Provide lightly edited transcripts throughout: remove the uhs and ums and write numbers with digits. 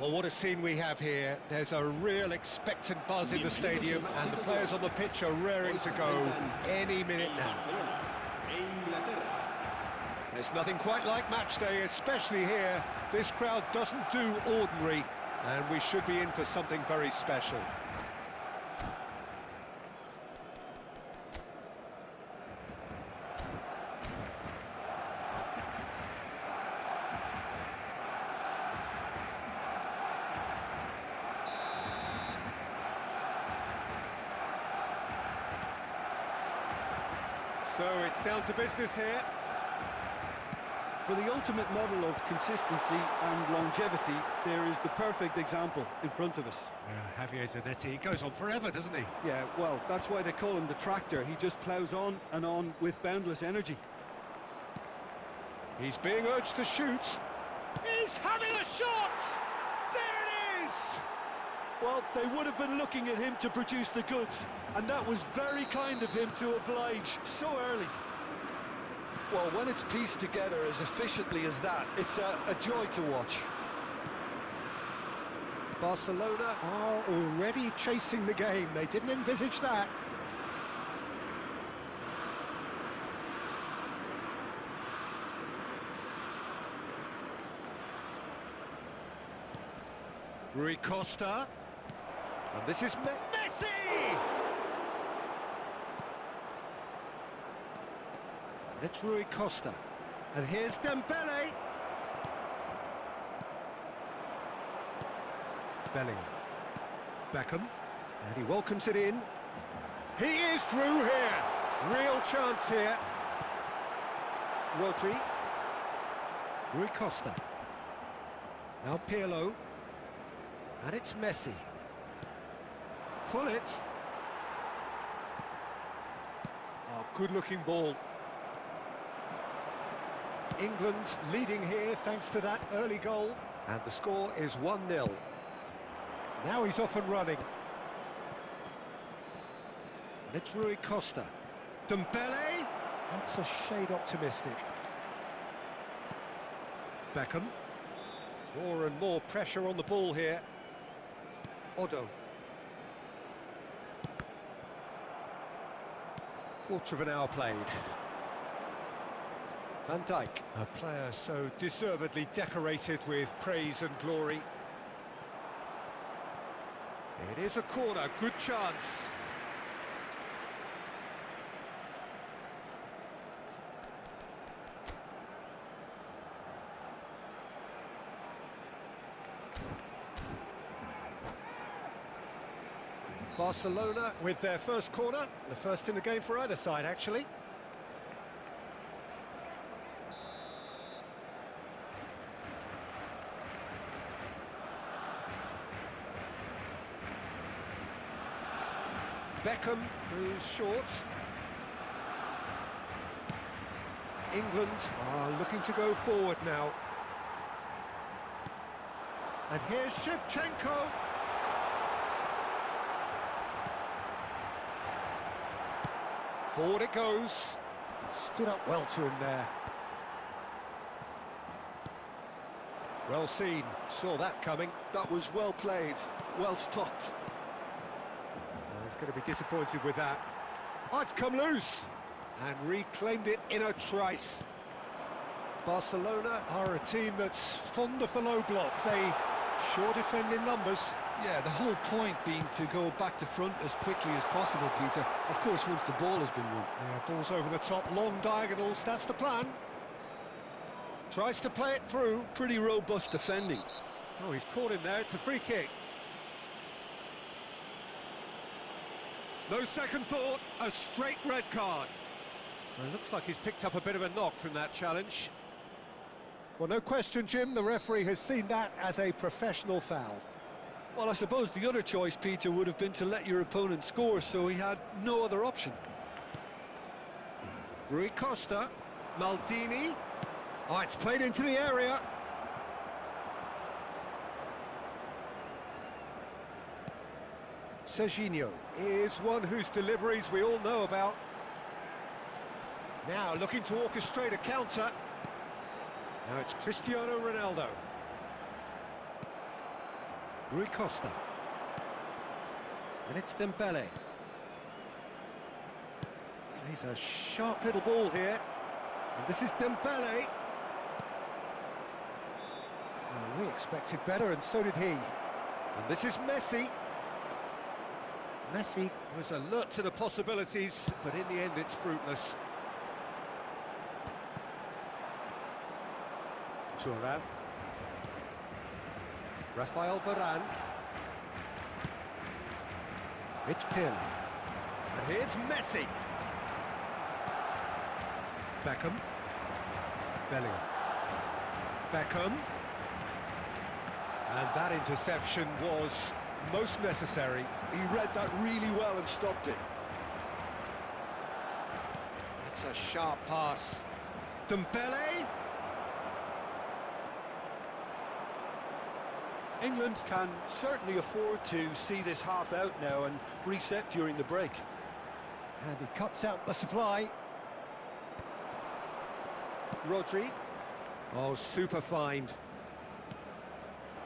Well, what a scene we have here. There's a real expectant buzz in the stadium, and the players on the pitch are raring to go any minute now. There's nothing quite like match day, especially here. This crowd doesn't do ordinary, and we should be in for something very special. So it's down to business here. For the ultimate model of consistency and longevity, there is the perfect example in front of us. Javier Zanetti, he goes on forever, doesn't he? Yeah, well, that's why they call him the tractor. He just ploughs on and on with boundless energy. He's being urged to shoot. He's having a shot! There it is! Well, they would have been looking at him to produce the goods, and that was very kind of him to oblige so early. Well, when it's pieced together as efficiently as that, it's a joy to watch. Barcelona are already chasing the game. They didn't envisage that. Rui Costa. And this is Messi! It's Rui Costa. And here's Dembele. Bellingham. Beckham. And he welcomes it in. He is through here. Real chance here. Rodri. Rui Costa. Now Pirlo. And it's Messi. Pull it. Oh, good-looking ball. England leading here thanks to that early goal. And the score is 1-0. Now he's off and running. And it's Rui Costa. Dembele! That's a shade optimistic. Beckham. More and more pressure on the ball here. Odo. Quarter of an hour played. Van Dijk, a player so deservedly decorated with praise and glory. It is a corner, good chance. Barcelona with their first corner, the first in the game for either side, actually. Beckham goes short. England are looking to go forward now. And here's Shevchenko. Forward it goes. Stood up well to him there. Well seen. Saw that coming. That was well played, well stopped. He's going to be disappointed with that. Oh, it's come loose and reclaimed it in a trice. Barcelona are a team that's fond of the low block. They sure defend in numbers. Yeah, the whole point being to go back to front as quickly as possible, Peter. Of course, once the ball has been won. Yeah, ball's over the top, long diagonals, that's the plan. Tries to play it through. Pretty robust defending. Oh, he's caught him there, it's a free kick. No second thought, a straight red card. Well, it looks like he's picked up a bit of a knock from that challenge. Well, no question, Jim, the referee has seen that as a professional foul. Well, I suppose the other choice, Peter, would have been to let your opponent score, so he had no other option. Rui Costa, Maldini. Oh, it's played into the area. Serginho is one whose deliveries we all know about. Now looking to orchestrate a counter. Now it's Cristiano Ronaldo. Rui Costa. And it's Dembele. Plays a sharp little ball here. And this is Dembele. Well, we expected better, and so did he. And this is Messi. Messi was alert to the possibilities, but in the end it's fruitless. Thuram. Rafael Varane. It's Pirlo. And here's Messi. Beckham. Bellingham. Beckham. And that interception was most necessary. He read that really well and stopped it. It's a sharp pass. Dembele. England can certainly afford to see this half out now and reset during the break. And he cuts out the supply. Rodri. Oh, super find.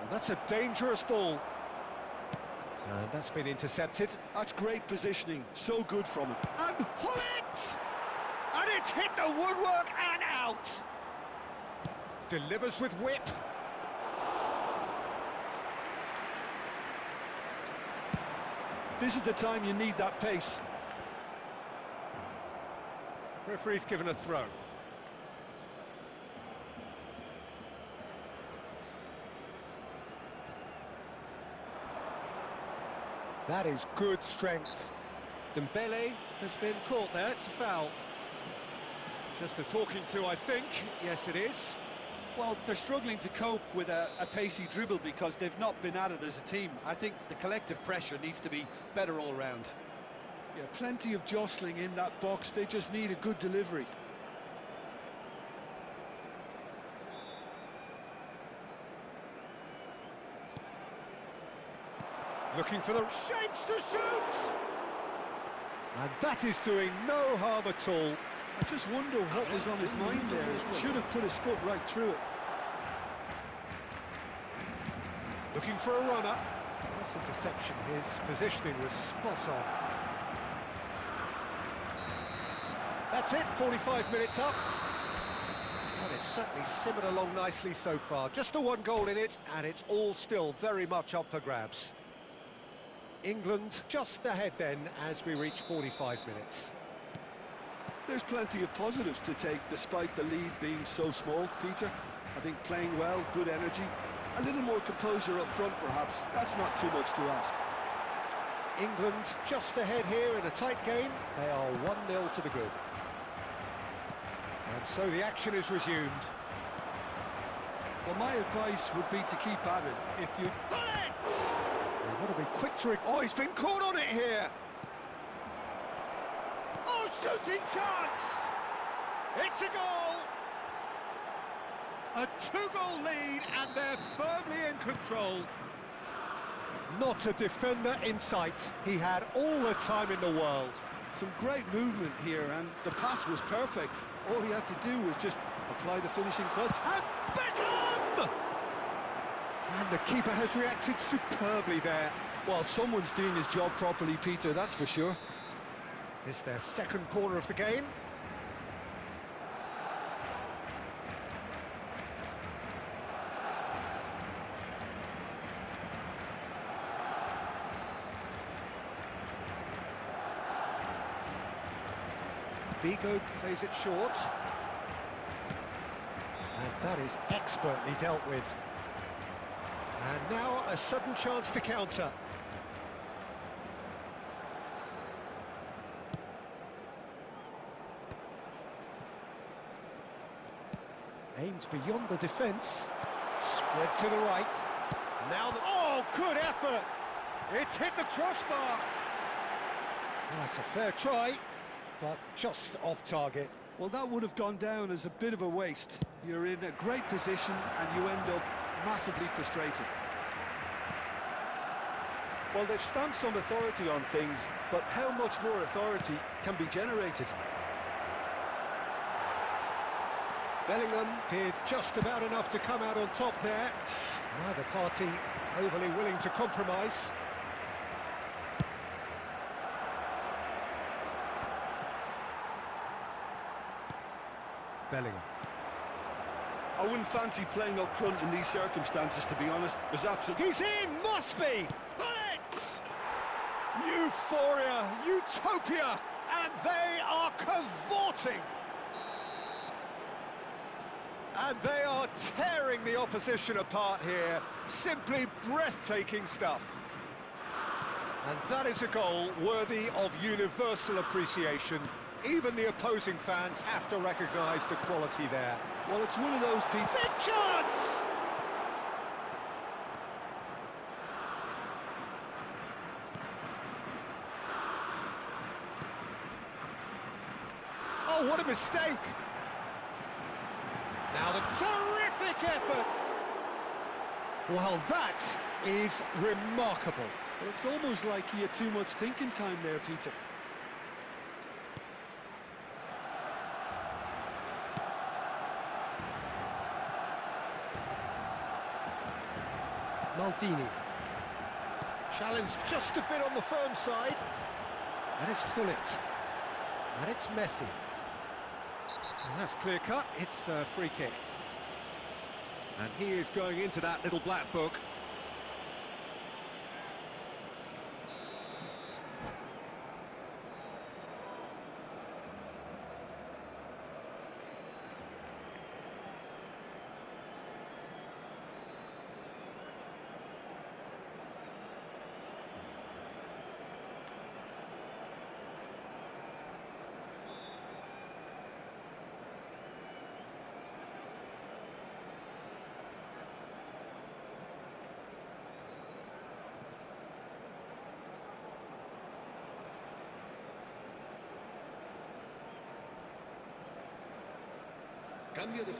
And that's a dangerous ball. And that's been intercepted. That's great positioning, so good from him. And Hullet! And it's hit the woodwork and out. Delivers with whip. This is the time you need that pace. Referee's given a throw. That is good strength. Dembele has been caught there, it's a foul. Just a talking to, I think. Yes, it is. Well, they're struggling to cope with a pacey dribble because they've not been at it as a team. I think the collective pressure needs to be better all round. Yeah, plenty of jostling in that box. They just need a good delivery. Looking for the shapes to shoot! And that is doing no harm at all. I just wonder what was on his mind there. He should have put his foot right through it. Looking for a runner. This interception, his positioning was spot on. That's it, 45 minutes up. And it's certainly simmered along nicely so far. Just the one goal in it, and it's all still very much up for grabs. England just ahead then as we reach 45 minutes. There's plenty of positives to take despite the lead being so small, Peter. I think playing well, good energy, a little more composure up front perhaps. That's not too much to ask. England just ahead here in a tight game. They are 1-0 to the good. And so the action is resumed. Well, my advice would be to keep at it. If you... They want to be quick to... Oh, he's been caught on it here! Oh, shooting chance! It's a goal! A two-goal lead, and they're firmly in control. Not a defender in sight. He had all the time in the world. Some great movement here, and the pass was perfect. All he had to do was just apply the finishing touch. And Beckham! And the keeper has reacted superbly there. Well, someone's doing his job properly, Peter, that's for sure. It's their second corner of the game. Vigo plays it short. And that is expertly dealt with. And now a sudden chance to counter. Aims beyond the defence. Spread to the right. Now the... Oh, good effort! It's hit the crossbar! That's a fair try, but just off target. Well, that would have gone down as a bit of a waste. You're in a great position and you end up massively frustrated. Well, they've stamped some authority on things, but how much more authority can be generated? Bellingham did just about enough to come out on top there. Neither party overly willing to compromise. Bellingham. I wouldn't fancy playing up front in these circumstances, to be honest. There's absolutely... He's in! Must be! Bullet! Euphoria! Utopia! And they are cavorting! And they are tearing the opposition apart here. Simply breathtaking stuff. And that is a goal worthy of universal appreciation. Even the opposing fans have to recognise the quality there. Well, it's one of those, Pete. Big chance! Oh, what a mistake! Now the terrific effort! Well, that is remarkable. Well, it's almost like he had too much thinking time there, Peter. Maldini. Challenged just a bit on the firm side. And it's Hullet. And it's Messi. And that's clear cut, it's a free kick. And he is going into that little black book.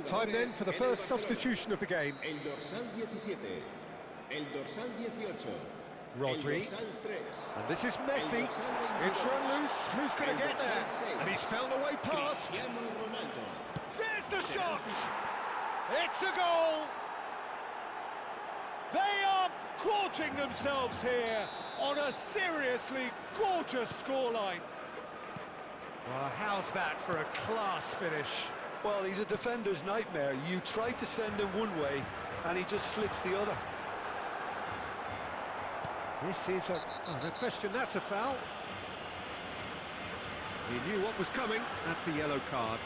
Time then for the first substitution of the game. El dorsal 17, el dorsal 18, Rodri. And this is Messi. It's run loose. Who's going to get there? And he's found a way past. There's the shot. It's a goal. They are gorging themselves here on a seriously gorgeous scoreline. Well, how's that for a class finish? Well, he's a defender's nightmare. You try to send him one way, and he just slips the other. This is a... Oh, no question, that's a foul. He knew what was coming. That's a yellow card.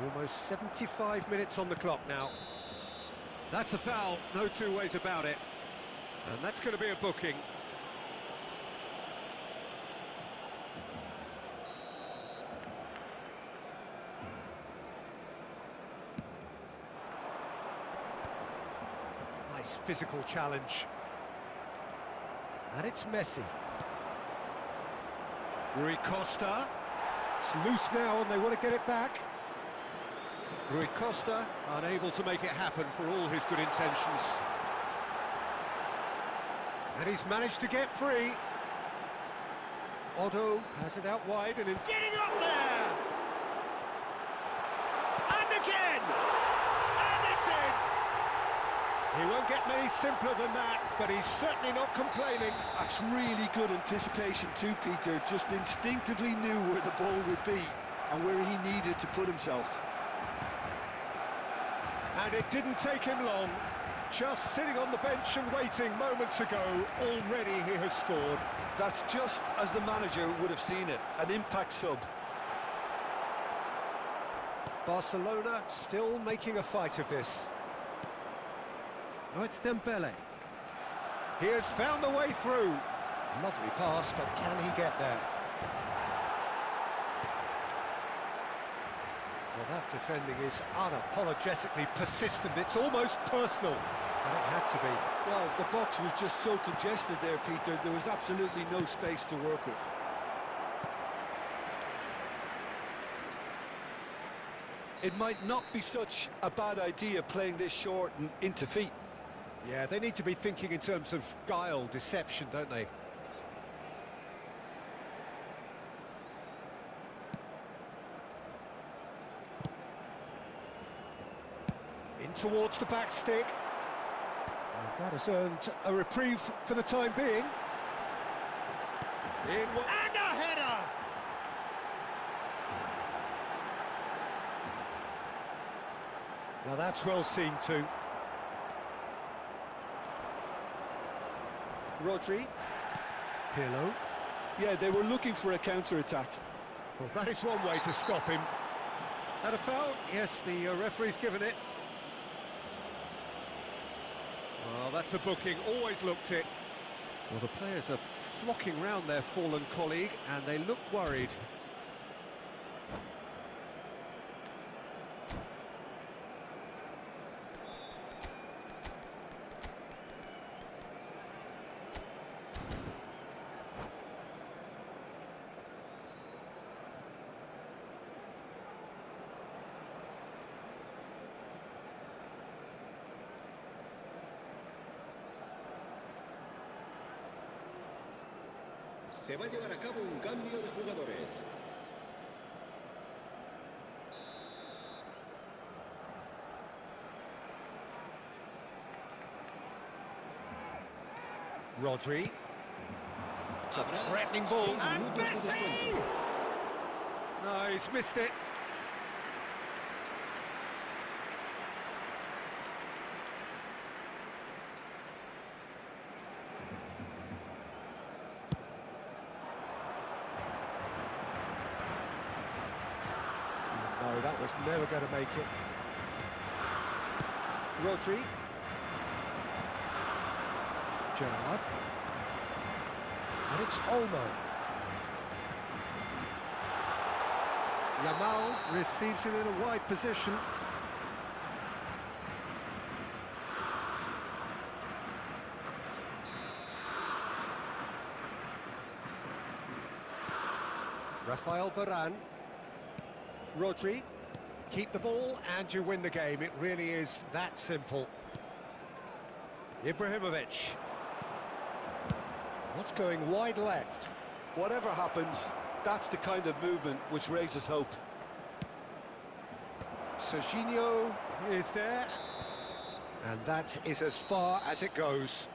Almost 75 minutes on the clock now. That's a foul, no two ways about it. And that's going to be a booking. Nice physical challenge. And it's Messi. Rui Costa. It's loose now and they want to get it back. Rui Costa unable to make it happen for all his good intentions. And he's managed to get free. Otto has it out wide and is getting up there! And again! And it's in! He won't get many simpler than that, but he's certainly not complaining. That's really good anticipation too, Peter. Just instinctively knew where the ball would be and where he needed to put himself. And it didn't take him long. Just sitting on the bench and waiting moments ago, already he has scored. That's just as the manager would have seen it, an impact sub. Barcelona still making a fight of this. Oh, it's Dembele. He has found the way through. Lovely pass, but can he get there? Well, that defending is unapologetically persistent. It's almost personal. And it had to be. Well, the box was just so congested there, Peter. There was absolutely no space to work with. It might not be such a bad idea playing this short and into feet. Yeah, they need to be thinking in terms of guile, deception, don't they? In towards the back stick. And that has earned a reprieve for the time being. And a header! Now that's well seen too. Rodri. Pirlo. Yeah, they were looking for a counter-attack. Well, that is one way to stop him. And a foul? Yes, the referee's given it. Well, that's a booking, always looked it. Well, the players are flocking round their fallen colleague, and they look worried. Se va a llevar a cabo un cambio de jugadores. Rodri. It's a threatening ball. And Messi! No, he's missed it. No, that was never going to make it. Rodri. Gerrard. And it's Olmo. Yamal receives it in a wide position. Rafael Varane. Rodri. Keep the ball and you win the game. It really is that simple. Ibrahimovic. What's going wide left? Whatever happens, that's the kind of movement which raises hope. Serginho is there. And that is as far as it goes.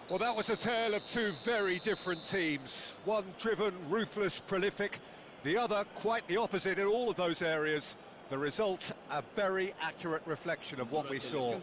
Well, that was a tale of two very different teams. One driven, ruthless, prolific. The other quite the opposite in all of those areas. The result, a very accurate reflection of what we saw.